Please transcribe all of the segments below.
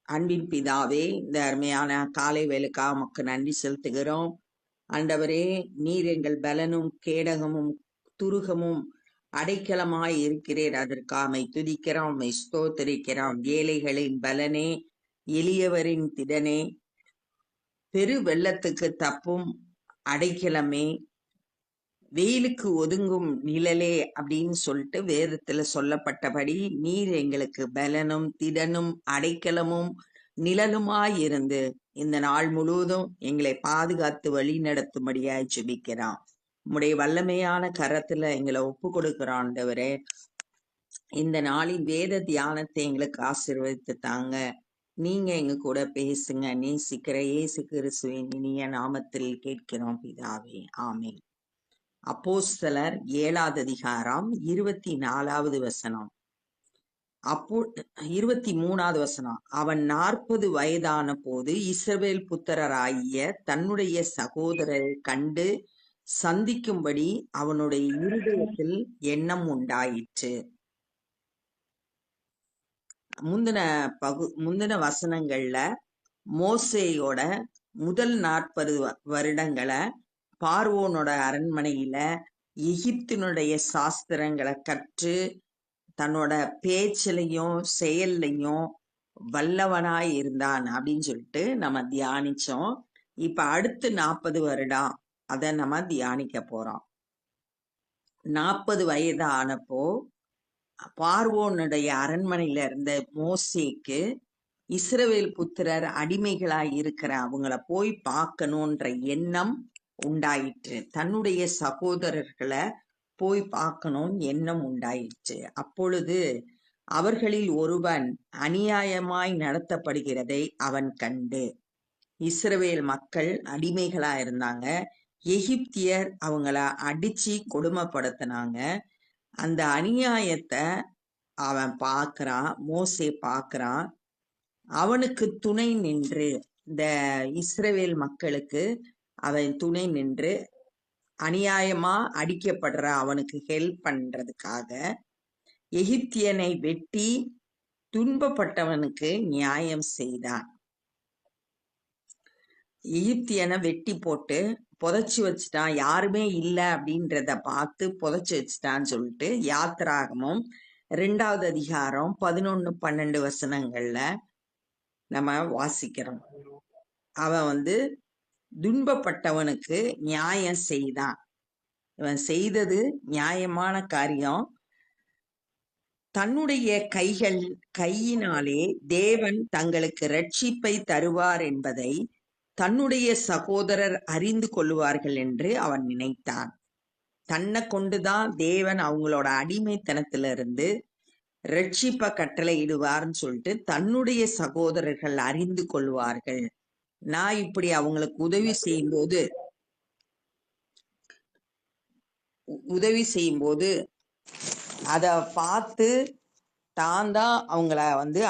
அன்பின் பிதாவே, இந்த அருமையான காலை வேளைக்காக உமக்கு நன்றி செலுத்துகிறோம். ஆண்டவரே, நீர் எங்கள் பலனும் கேடகமும் துருகமும் அடைக்கலமாய் இருக்கிறீர். அதற்காக உம்மை துதிக்கிறோம், உம்மை ஸ்தோத்தரிக்கிறோம். ஏழைகளின் பலனே, எளியவரின் திடனே, பெரு வெள்ளத்துக்கு தப்பும் அடைக்கலமே, வெயிலுக்கு ஒதுங்கும் நிழலே அப்படின்னு சொல்லிட்டு வேதத்துல சொல்லப்பட்டபடி நீர் எங்களுக்கு பலனும் திடனும் அடைக்கலமும் நிழலுமாயிருந்து இந்த நாள் முழுவதும் எங்களை பாதுகாத்து வழி நடத்தும்படியாய் ஜெபிக்கிறோம். உம்முடைய வல்லமையான கரத்துல எங்களை ஒப்பு கொடுக்கிறோம் ஆண்டவரே. இந்த நாளின் வேத தியானத்தை எங்களுக்கு ஆசீர்வதித்து தாங்க. நீங்க எங்க கூட பேசுங்க. நேசிக்கிற இயேசு கிறிஸ்துவின் இனிய நாமத்தில் கேட்கிறோம் பிதாவே, ஆமென். அப்போஸ்தலர் 7வது அதிகாரம் 24வது வசனம். 23வது வசனம். அவன் 40 வயதான போது இஸ்ரவேல் புத்திரராகிய தன்னுடைய சகோதரரை கண்டு சந்திக்கும்படி அவனுடைய இருதயத்தில் எண்ணம் உண்டாயிற்று. முந்தின வசனங்கள்ல மோசேயோட முதல் 40 வருடங்களை பார்வோனோட அரண்மனையில எகிப்தினுடைய சாஸ்திரங்களை கற்று தன்னோட பேச்சிலையும் செயல்லையும் வல்லவனாய் இருந்தான் அப்படின்னு சொல்லிட்டு நம்ம தியானிச்சோம். இப்ப அடுத்து 40 வருடம் அதை நம்ம தியானிக்க போறோம். 40 வயது ஆனப்போ பார்வோனுடைய அரண்மனையில இருந்த மோசேக்கு இஸ்ரவேல் புத்திரர் அடிமைகளாய் இருக்கிற அவங்கள போய் பார்க்கணுன்ற எண்ணம் உண்டாயிற்று. தன்னுடைய சகோதரர்களை போய் பார்க்கணும் எண்ணம் உண்டாயிற்று. அப்பொழுது அவர்களில் ஒருவன் அநியாயமாய் நடத்தப்படுகிறதை அவன் கண்டு, இஸ்ரவேல் மக்கள் அடிமைகளா இருந்தாங்க. எகிப்தியர் அவங்கள அடிச்சு கொடுமைப்படுத்தினாங்க. அந்த அநியாயத்தை அவன் பார்க்கறான், மோசே பார்க்கறான். அவனுக்கு துணை நின்று, இந்த இஸ்ரவேல் மக்களுக்கு அவன் துணை நின்று அநியாயமா அடிக்கப்படுற அவனுக்கு ஹெல்ப் பண்றதுக்காக எகிப்தியனை வெட்டி துன்பப்பட்டவனுக்கு நியாயம் செய்தான். எகிப்தியனை வெட்டி போட்டு புதைச்சு வச்சுட்டான். யாருமே இல்லை அப்படின்றத பார்த்து புதைச்சு வச்சுட்டான்னு சொல்லிட்டு யாத்திராகமும் 2வது அதிகாரம் 11-12 வசனங்கள்ல நம்ம வாசிக்கிறோம். அவன் துன்பப்பட்டவனுக்கு நியாயம் செய்தான். இவன் செய்தது நியாயமான காரியம். தன்னுடைய கையினாலே தேவன் தங்களுக்கு ரட்சிப்பை தருவார் என்பதை தன்னுடைய சகோதரர் அறிந்து கொள்வார்கள் என்று அவன் நினைத்தான். தன்னை கொண்டுதான் தேவன் அவங்களோட அடிமைத்தனத்திலிருந்து ரட்சிப்ப கட்டளை இடுவார்னு சொல்லிட்டு தன்னுடைய சகோதரர்கள் அறிந்து கொள்வார்கள். நான் இப்படி அவங்களுக்கு உதவி செய்யும்போது அத பார்த்து தான் அவங்கள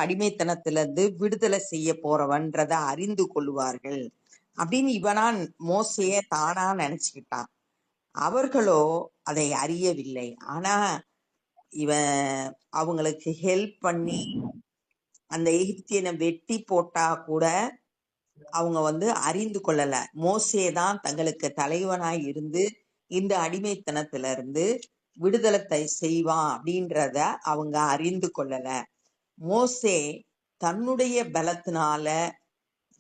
அடிமைத்தனத்திலிருந்து விடுதலை செய்ய போறவன்றத அறிந்து கொள்வார்கள் அப்படின்னு இவனா மோசைய தானா நினைச்சுக்கிட்டான். அவர்களோ அதை அறியவில்லை. ஆனா இவன் அவங்களுக்கு ஹெல்ப் பண்ணி அந்த எகிப்தியனை வெட்டி போட்டா கூட அவங்க அறிந்து கொள்ளல. மோசே தான் தங்களுக்கு தலைவனாய் இருந்து இந்த அடிமைத்தனத்திலிருந்து விடுதலை செய்வான் அப்படின்றத அவங்க அறிந்து கொள்ளல. மோசே தன்னுடைய பலத்தினால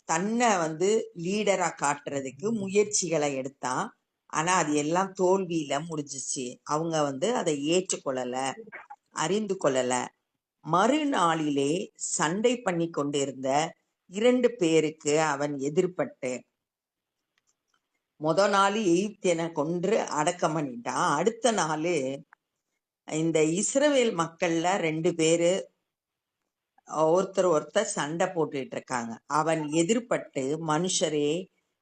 தன்னை லீடரா காட்டுறதுக்கு முயற்சிகளை எடுத்தான். ஆனா அது எல்லாம் தோல்வியில முடிஞ்சிச்சு. அவங்க அதை ஏற்றுக்கொள்ளல, அறிந்து கொள்ளல. மறுநாளிலே சண்டை பண்ணி கொண்டிருந்த 2 பேருக்கு அவன் எதிர்பட்டு நாள் எகிப்தியனை கொன்று அடக்கம் பண்ணிட்டான். அடுத்த நாள் இந்த இஸ்ரவேல் மக்கள்ல 2 பேரு ஒருத்தர் சண்டை போட்டுட்டு இருக்காங்க. அவன் எதிர்பட்டு, மனுஷரே,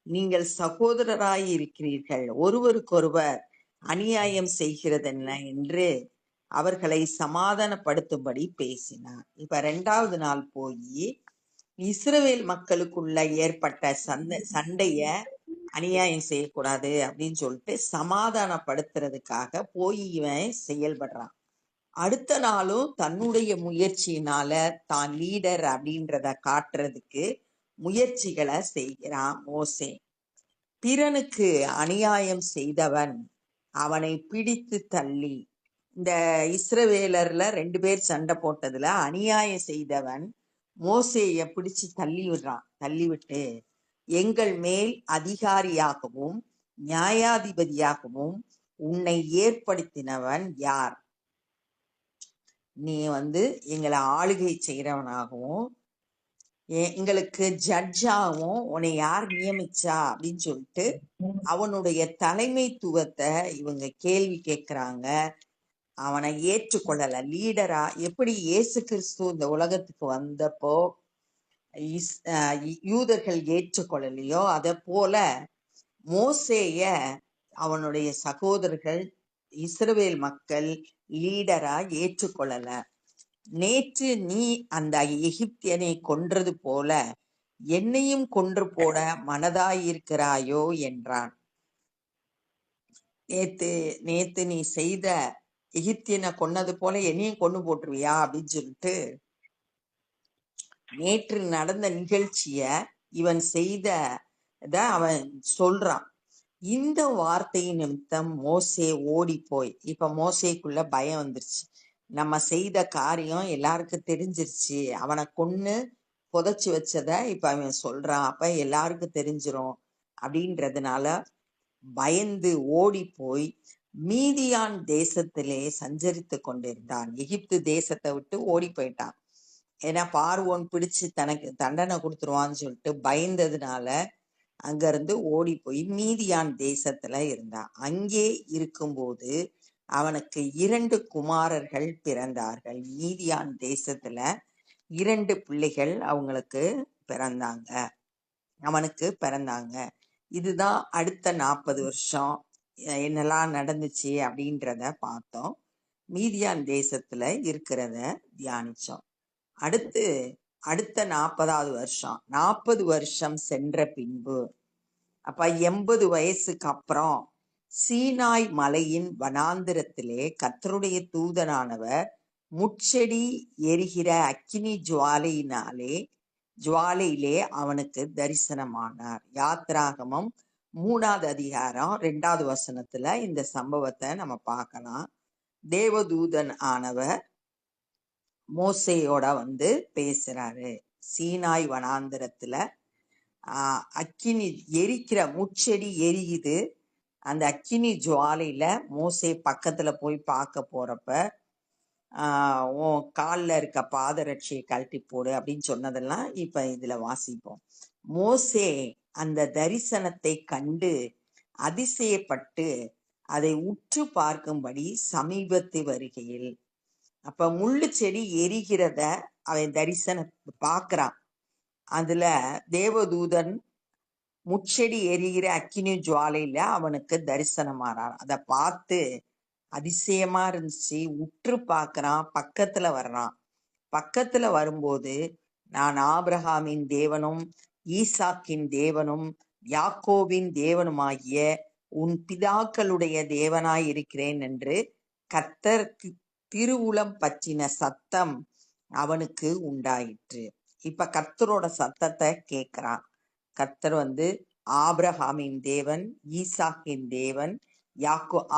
நீங்கள் சகோதரராய் இருக்கிறீர்கள், ஒருவருக்கொருவர் அநியாயம் செய்கிறது என்ன என்று அவர்களை சமாதானப்படுத்தும்படி பேசினார். இப்ப 2வது நாள் போய் இஸ்ரவேல் மக்களுக்குள்ள ஏற்பட்ட சண்டைய அநியாயம் செய்யக்கூடாது அப்படின்னு சொல்லிட்டு சமாதானப்படுத்துறதுக்காக போய் இவன் செயல்படுறான். அடுத்த நாளும் தன்னுடைய முயற்சியினால தான் லீடர் அப்படின்றத காட்டுறதுக்கு முயற்சிகளை செய்கிறான் மோசே. பிறனுக்கு அநியாயம் செய்தவன் அவனை பிடித்து தள்ளி, இந்த இஸ்ரவேலர்ல 2 பேர் சண்டை போட்டதுல அநியாயம் செய்தவன் மோசேய பிடிச்சு தள்ளி விடுறான். தள்ளிவிட்டு, எங்கள் மேல் அதிகாரியாகவும் நியாயாதிபதியாகவும் உன்னை ஏற்படுத்தினவன் யார்? நீ எங்களை ஆளுகை செய்யறவனாகவும் எங்களுக்கு ஜட்ஜாகவும் உன்னை யார் நியமிச்சா அப்படின்னு சொல்லிட்டு அவனுடைய தலைமைத்துவத்தை இவங்க கேள்வி கேட்கிறாங்க. அவனை ஏற்றுக்கொள்ளல லீடரா. எப்படி இயேசு கிறிஸ்து இந்த உலகத்துக்கு வந்தப்போ யூதர்கள் ஏற்றுக்கொள்ளலையோ அதை போல மோசேய அவனுடைய சகோதரர்கள் இஸ்ரவேல் மக்கள் லீடரா ஏற்றுக்கொள்ளல. நேற்று நீ அந்த எகிப்தியனை கொன்றது போல என்னையும் கொன்று போட மனதாயிருக்கிறாயோ என்றான். நேத்து நீ செய்த எகிப்தியனை கொன்னது போல என்னையும் கொண்டு போட்டுருவியா அப்படின்னு சொல்லிட்டு நேற்று நடந்த நிகழ்ச்சிய இவன் செய்தத அவன் சொல்றான். இந்த வார்த்தையின் நிமித்தம் மோசே ஓடி போய், இப்ப மோசேக்குள்ள பயம் வந்துருச்சு. நம்ம செய்த காரியம் எல்லாருக்கும் தெரிஞ்சிருச்சு. அவனை கொன்னு புதைச்சு வச்சத இப்ப அவன் சொல்றான். அப்ப எல்லாருக்கும் தெரிஞ்சிரும் அப்படின்றதுனால பயந்து ஓடி போய் மீதியான் தேசத்திலே சஞ்சரித்து கொண்டிருந்தான். எகிப்து தேசத்தை விட்டு ஓடி போயிட்டான். ஏன்னா பார்வோன் பிடிச்சு தனக்கு தண்டனை கொடுத்துருவான்னு சொல்லிட்டு பயந்ததுனால அங்க இருந்து ஓடி போய் மீதியான் தேசத்துல இருந்தான். அங்கே இருக்கும்போது அவனுக்கு 2 குமாரர்கள் பிறந்தார்கள். மீதியான் தேசத்துல 2 பிள்ளைகள் அவனுக்கு பிறந்தாங்க. இதுதான் அடுத்த 40 வருஷம் என்னெல்லாம் நடந்துச்சு அப்படின்றத பார்த்தோம். மீதியான் தேசத்துல இருக்கிறத தியானிச்சோம். அடுத்த 40வது வருஷம், 40 வருஷம் சென்ற பின்பு, அப்ப 80 வயசுக்கு அப்புறம் சீனாய் மலையின் வனாந்திரத்திலே கர்த்தருடைய தூதனானவர் முட்செடி எரிகிற அக்கினி ஜுவாலையிலே அவனுக்கு தரிசனமானார். யாத்ராகமம் 3வது அதிகாரம் 2வது வசனத்துல இந்த சம்பவத்தை நம்ம பார்க்கலாம். தேவதூதன் ஆனவர் மோசேயோட பேசுறாரு. சீனாய் வனாந்திரத்துல அக்கினி எரிக்கிற முட்செடி எரியுது. அந்த அக்கினி ஜுவாலையில மோசே பக்கத்துல போய் பார்க்க போறப்ப உன் காலில் இருக்க பாதரட்சியை கழட்டி போடு அப்படின்னு சொன்னதெல்லாம் இப்ப இதுல வாசிப்போம். மோசே அந்த தரிசனத்தை கண்டு அதிசயப்பட்டு அதை உற்று பார்க்கும்படி சமீபத்து வருகையில், அப்ப முள்ளு செடி எரிகிறத அவன் தரிசனத்தை பார்க்கிறான். அதுல தேவதூதன் முட்செடி எரிகிற அக்கினி ஜுவாலையில அவனுக்கு தரிசனமாறார். அதை பார்த்து அதிசயமா இருந்துச்சு. உற்று பார்க்கறான், பக்கத்துல வர்றான். பக்கத்துல வரும்போது, நான் ஆபிரகாமின் தேவனும் ஈசாக்கின் தேவனும் யாக்கோபின் தேவனுமாகிய உன் பிதாக்களுடைய தேவனாய் இருக்கிறேன் என்று கர்த்தருக்கு திருவுளம் பற்றின சத்தம் அவனுக்கு உண்டாயிற்று. இப்ப கர்த்தரோட சத்தத்தை கேட்கிறான். கர்த்தர் ஆபிரகாமின் தேவன், ஈசாக்கின் தேவன்,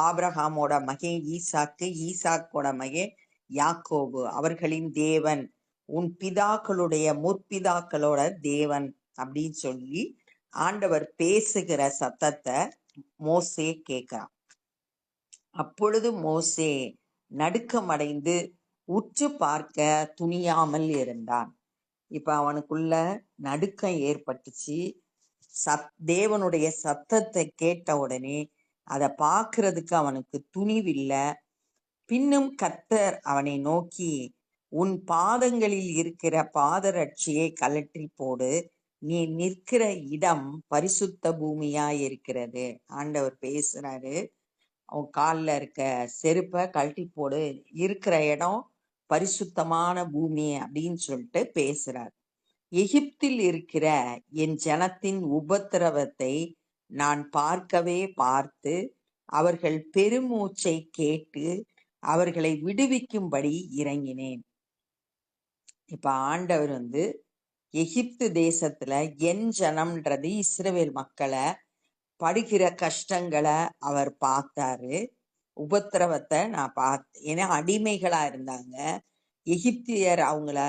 ஆபிரகாமோட மகன் ஈசாக்கு, ஈசாக்கோட மகன் யாக்கோபு, அவர்களின் தேவன், உன் பிதாக்களுடைய முற்பிதாக்களோட தேவன் அப்படின்னு சொல்லி ஆண்டவர் பேசுகிற சத்தத்தை மோசே கேட்கிறான். அப்பொழுது மோசே நடுக்கமடைந்து உற்று பார்க்க துணியாமல் இருந்தான். இப்ப அவனுக்குள்ள நடுக்கம் ஏற்பட்டுச்சு. தேவனுடைய சத்தத்தை கேட்ட உடனே அதை பார்க்கறதுக்கு அவனுக்கு துணிவில்லை. பின்னும் கர்த்தர் அவனை நோக்கி, உன் பாதங்களில் இருக்கிற பாதரட்சியை கழற்றி போடு, நீ நிற்கிற இடம் பரிசுத்த பூமியா இருக்கிறது. ஆண்டவர் பேசுறாரு. அவன் காலில் இருக்க செருப்பை கழட்டி போடு, இருக்கிற இடம் பரிசுத்தமான பூமி அப்படின்னு சொல்லிட்டு பேசுறார். எகிப்தில் இருக்கிற என் ஜனத்தின் உபத்திரவத்தை நான் பார்த்து அவர்கள் பெருமூச்சை கேட்டு அவர்களை விடுவிக்கும்படி இறங்கினேன். இப்ப ஆண்டவர் எகிப்து தேசத்துல என் ஜனம்ன்றது இஸ்ரவேல் மக்களை படுகிற கஷ்டங்களை அவர் பார்த்தாரு. உபத்திரவத்தை நான் பார்த்தேன். ஏன்னா அடிமைகளா இருந்தாங்க. எகிப்தியர் அவங்கள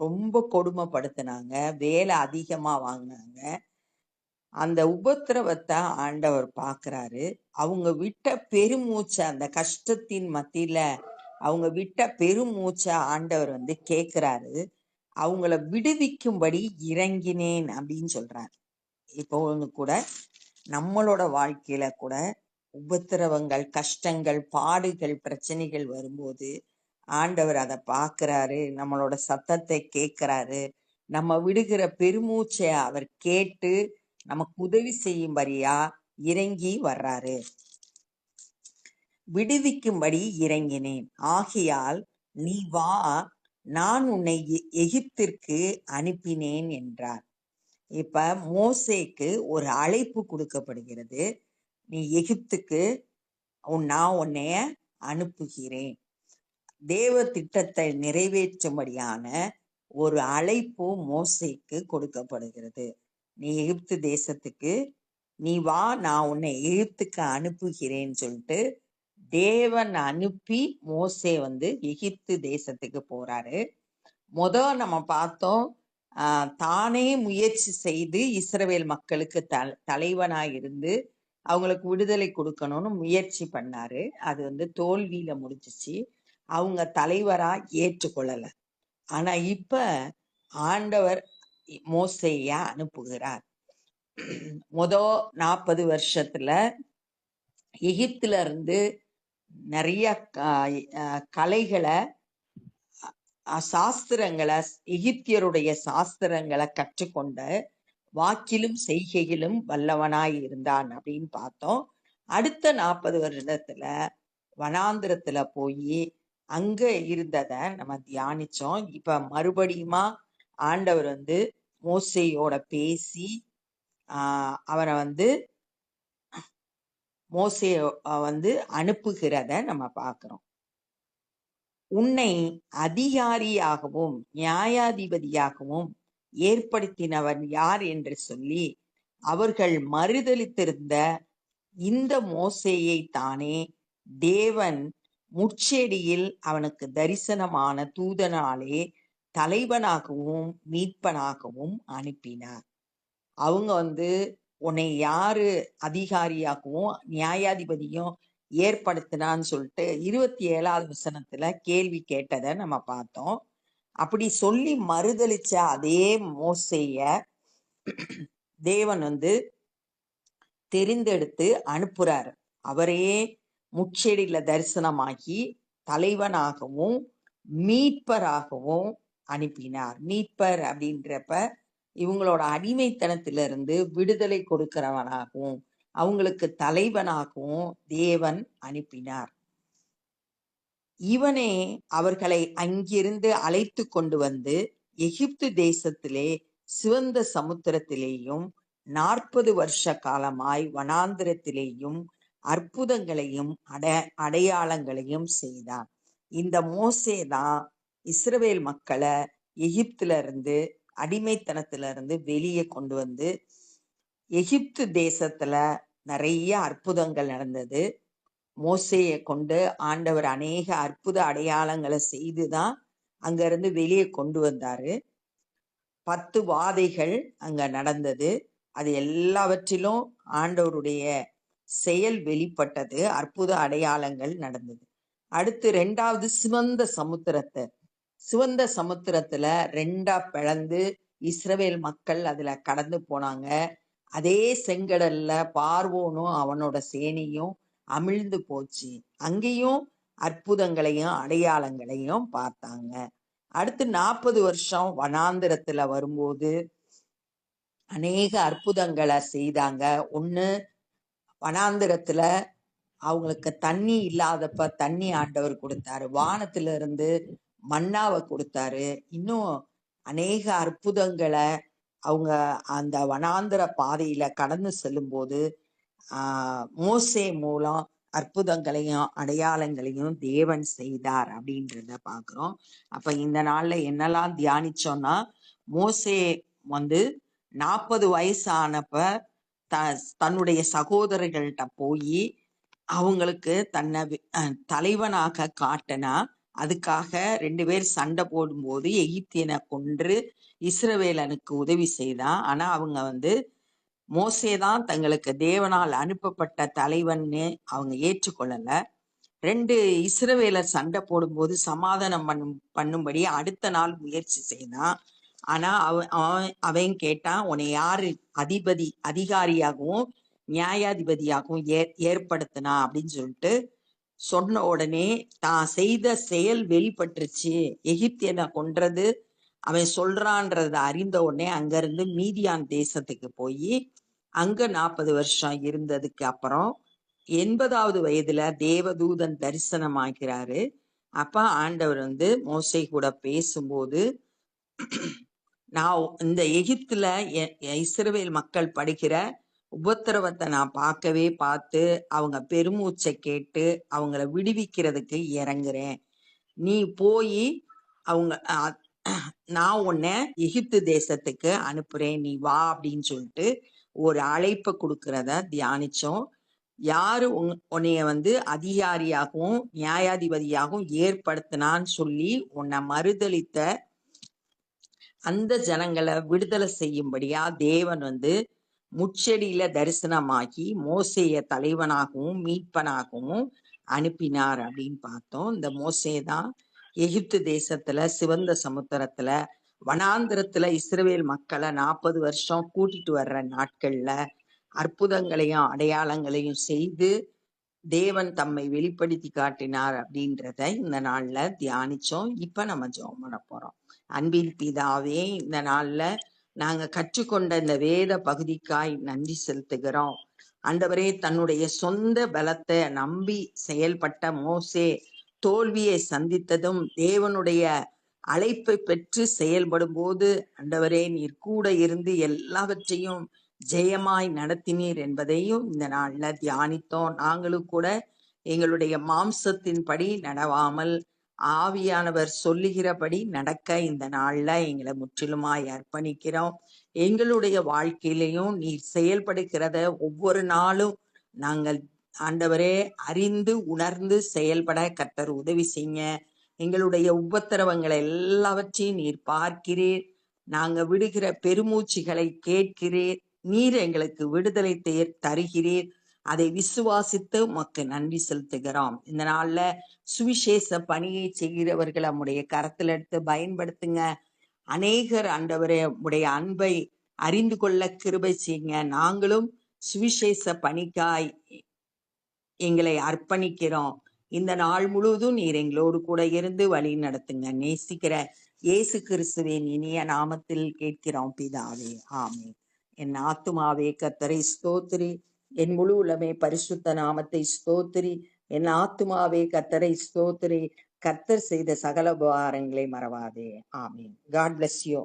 ரொம்ப கொடுமைப்படுத்தினாங்க, வேலை அதிகமா வாங்கினாங்க. அந்த உபத்திரவத்தை ஆண்டவர் பார்க்கிறாரு. அவங்க விட்ட பெருமூச்சை, அந்த கஷ்டத்தின் மத்தியில அவங்க விட்ட பெருமூச்சை ஆண்டவர் கேட்கிறாரு. அவங்கள விடுவிக்கும்படி இறங்கினேன் அப்படின்னு சொல்றாரு. இப்போ கூட நம்மளோட வாழ்க்கையில கூட உபத்திரவங்கள், கஷ்டங்கள், பாடுகள், பிரச்சனைகள் வரும்போது ஆண்டவர் அதை பார்க்கிறாரு, நம்மளோட சத்தத்தை கேட்கிறாரு. நம்ம விடுகிற பெருமூச்சை அவர் கேட்டு நமக்கு உதவி செய்யும்படியா இறங்கி வர்றாரு. விடுவிக்கும்படி இறங்கினேன், ஆகையால் நீ வா, நான் உன்னை எகிப்திற்கு அனுப்பினேன் என்றார். இப்ப மோசேக்கு ஒரு அழைப்பு கொடுக்கப்படுகிறது. நீ எகிப்துக்கு நான் உன்னைய அனுப்புகிறேன். தேவ திட்டத்தை நிறைவேற்றும்படியான ஒரு அழைப்பு மோசேக்கு கொடுக்கப்படுகிறது. நீ எகிப்து தேசத்துக்கு நீ வா, நான் உன்னை எகிப்துக்கு அனுப்புகிறேன்னு சொல்லிட்டு தேவன் அனுப்பி மோசே எகிப்து தேசத்துக்கு போறாரு. நம்ம பார்த்தோம், தானே முயற்சி செய்து இஸ்ரவேல் மக்களுக்கு தலைவனாய் இருந்து அவங்களுக்கு விடுதலை கொடுக்கணும்னு முயற்சி பண்ணாரு. அது தோல்வியில முடிஞ்சிச்சு. அவங்க தலைவரா ஏற்றுக்கொள்ளல. ஆனா இப்ப ஆண்டவர் மோசேய அனுப்புகிறார். 40 வருஷத்துல எகிப்துல இருந்து நிறைய கலைகளை, சாஸ்திரங்களை, எகிப்தியருடைய சாஸ்திரங்களை கற்றுக்கொண்ட வாக்கிலும் செய்கையிலும் வல்லவனாய் இருந்தான் அப்படின்னு பார்த்தோம். அடுத்த 40 வருடத்துல வனாந்திரத்துல போய் அங்க இருந்தத நம்ம தியானிச்சோம். இப்ப மறுபடியுமா ஆண்டவர் மோசேயோட பேசி அவரை மோசே அனுப்புகிறத நம்ம பார்க்கிறோம். உன்னை அதிகாரியாகவும் நியாயாதிபதியாகவும் ஏற்படுத்தினவன் யார் என்று சொல்லி அவர்கள் மறுதலித்திருந்த இந்த மோசேயை தானே தேவன் முட்செடியில் அவனுக்கு தரிசனமான தூதனாலே தலைவனாகவும் மீட்பனாகவும் அனுப்பினார். அவங்க உன்னை யாரு அதிகாரியாகவும் நியாயாதிபதியும் ஏற்படுத்தினான்னு சொல்லிட்டு 27வது வசனத்துல கேள்வி கேட்டதை நம்ம பார்த்தோம். அப்படி சொல்லி மறுதலிச்ச அதே மோசேய தேவன் தெரிந்தெடுத்து அனுப்புறாரு. அவரையே முட்செடியில தரிசனமாகி தலைவனாகவும் மீட்பராகவும் அனுப்பினார். மீட்பர் அப்படின்றப்ப இவங்களோட அடிமைத்தனத்திலிருந்து விடுதலை கொடுக்கிறவனாகவும் அவங்களுக்கு தலைவனாகவும் தேவன் அனுப்பினார். இவனே அவர்களை அங்கிருந்து அழைத்து கொண்டு எகிப்து தேசத்திலே சிவந்த சமுத்திரத்திலேயும் 40 வருஷ காலமாய் வனாந்திரத்திலேயும் அற்புதங்களையும் அடையாளங்களையும் செய்தான். இந்த மோசே தான் இஸ்ரவேல் மக்களை எகிப்துல இருந்து, அடிமைத்தனத்துல இருந்து வெளியே கொண்டு எகிப்து தேசத்துல நிறைய அற்புதங்கள் நடந்தது. மோசேயை கொண்டு ஆண்டவர் அநேக அற்புத அடையாளங்களை செய்துதான் அங்க இருந்து வெளியே கொண்டு வந்தாரு. 10 வாதைகள் அங்க நடந்தது. அது எல்லாவற்றிலும் ஆண்டவருடைய செயல் வெளிப்பட்டது. அற்புத அடையாளங்கள் நடந்தது. அடுத்து 2வது சிவந்த சமுத்திரத்துல 2ஆ பிளந்து இஸ்ரவேல் மக்கள் அதுல கடந்து போனாங்க. அதே செங்கடல்ல பார்வோனும் அவனோட சேனையும் அமிழ்ந்து போச்சு. அங்கேயும் அற்புதங்களையும் அடையாளங்களையும் பார்த்தாங்க. அடுத்து 40 வருஷம் வனாந்திரத்துல வரும்போது அநேக அற்புதங்களை செய்தாங்க. ஒண்ணு, வனாந்திரத்துல அவங்களுக்கு தண்ணி இல்லாதப்ப தண்ணி ஆண்டவர் கொடுத்தாரு. வானத்துல இருந்து மன்னாவை கொடுத்தாரு. இன்னும் அநேக அற்புதங்களை அவங்க அந்த வனாந்திர பாதையில கடந்து செல்லும் போது மோசே மூலம் அற்புதங்களையும் அடையாளங்களையும் தேவன் செய்தார் அப்படின்றத பாக்குறோம். அப்ப இந்த நாள்ல என்னெல்லாம் தியானிச்சோம்னா, மோசே வந்து 40 வயசு ஆனப்ப தன்னுடைய சகோதரர்கள்ட்ட போய் அவங்களுக்கு தன்னை தலைவனாக காட்டினா. அதுக்காக 2 பேர் சண்டை போடும்போது எகிப்தியனை கொன்று இஸ்ரவேலனுக்கு உதவி செய்தான். ஆனா அவங்க மோசேதான் தங்களுக்கு தேவனால் அனுப்பப்பட்ட தலைவன்னு அவங்க ஏற்றுக்கொள்ளல. 2 இஸ்ரவேலர் சண்டை போடும்போது சமாதானம் பண்ணும்படி அடுத்த நாள் முயற்சி செய்தான். ஆனா அவன் கேட்டான், உன்னை யாரு அதிகாரியாகவும் நியாயாதிபதியாகவும் ஏற்படுத்தினா அப்படின்னு சொல்லிட்டு சொன்ன உடனே தான் செய்த செயல் வெளிப்பட்டுருச்சு. எகிப்தியனை கொன்றது அவன் சொல்றான்றத அறிந்த உடனே அங்கிருந்து மீதியான் தேசத்துக்கு போய் அங்க 40 வருஷம் இருந்ததுக்கு அப்புறம் 80வது வயதுல தேவதூதன் தரிசனமாகிறாரு. அப்ப ஆண்டவர் மோசே கூட பேசும்போது, நான் இந்த எகிப்துல இஸ்ரவேல் மக்கள் படுகிற உபத்திரவத்தை நான் பார்த்து அவங்க பெருமூச்சை கேட்டு அவங்கள விடுவிக்கிறதுக்கு இறங்குறேன். நீ போய் அவங்க நான் உன்னை எகிப்து தேசத்துக்கு அனுப்புறேன், நீ வா அப்படின்னு சொல்லிட்டு ஒரு அழைப்பை கொடுக்கறத தியானிச்சோம். யாரு உன்னைய அதிகாரியாகவும் நியாயாதிபதியாகவும் ஏற்படுத்தினான்னு சொல்லி உன்னை மறுதலித்த அந்த ஜனங்களை விடுதலை செய்யும்படியா தேவன் முச்செடியில தரிசனமாகி மோசேய தலைவனாகவும் மீட்பனாகவும் அனுப்பினார் அப்படின்னு பார்த்தோம். இந்த மோசேதான் எகிப்து தேசத்துல சிவந்த சமுத்திரத்துல வனாந்திரத்துல இஸ்ரவேல் மக்களை 40 வருஷம் கூட்டிட்டு வர்ற நாட்கள்ல அற்புதங்களையும் அடையாளங்களையும் செய்து தேவன் தம்மை வெளிப்படுத்தி காட்டினார் அப்படின்றத இந்த நாள்ல தியானிச்சோம். இப்ப நம்ம ஜெபம் பண்ண போறோம். அன்பின் பிதாவே, இந்த நாள்ல நாங்க கற்றுக்கொண்ட இந்த வேத பகுதிக்காய் நன்றி செலுத்துகிறோம். ஆண்டவரே, தன்னுடைய சொந்த பலத்தை நம்பி செயல்பட்ட மோசே தோல்வியை சந்தித்ததும் தேவனுடைய அழைப்பை பெற்று செயல்படும் போது ஆண்டவரே நீர் கூட இருந்து எல்லாவற்றையும் ஜெயமாய் நடத்தினீர் என்பதையும் இந்த நாள்ல தியானித்தோம். நாங்களும் கூட எங்களுடைய மாம்சத்தின்படி நடவாமல் ஆவியானவர் சொல்லுகிறபடி நடக்க இந்த நாள்ல எங்களை முற்றிலுமாய் அர்ப்பணிக்கிறோம். எங்களுடைய வாழ்க்கையிலையும் நீர் செயல்படுகிறத ஒவ்வொரு நாளும் நாங்கள் ஆண்டவரே அறிந்து உணர்ந்து செயல்பட கர்த்தர் உதவி செய்யுங்க. எங்களுடைய உபத்திரவங்களை எல்லாவற்றையும் நீர் பார்க்கிறீர். நாங்க விடுகிற பெருமூச்சுகளை கேட்கிறீர். நீர் எங்களுக்கு விடுதலை தருகிறீர். அதை விசுவாசித்து உமக்கு நன்றி செலுத்துகிறோம். இந்த நாள்ல சுவிசேஷ பணியை செய்கிறவர்கள் நம்முடைய கரத்தில் எடுத்து பயன்படுத்துங்க. அநேகர் ஆண்டவரே உடைய அன்பை அறிந்து கொள்ள கிருபை செய்யுங்க. நாங்களும் சுவிசேஷ பணிக்காய் எங்களை அர்ப்பணிக்கிறோம். இந்த நாள் முழுவதும் நீர் எங்களோடு கூட இருந்து வழி நடத்துங்க. நேசிக்கிற இயேசு கிறிஸ்துவின் இனிய நாமத்தில் கேட்கிறோம் பிதாவே, ஆமென். என் ஆத்துமாவே கர்த்தரை ஸ்தோத்திரி, என் முழு உலமே பரிசுத்த நாமத்தை ஸ்தோத்திரி. என் ஆத்துமாவே கர்த்தரை ஸ்தோத்திரி, கர்த்தர் செய்த சகல உபகாரங்களை மறவாதே. ஆமென். God bless you.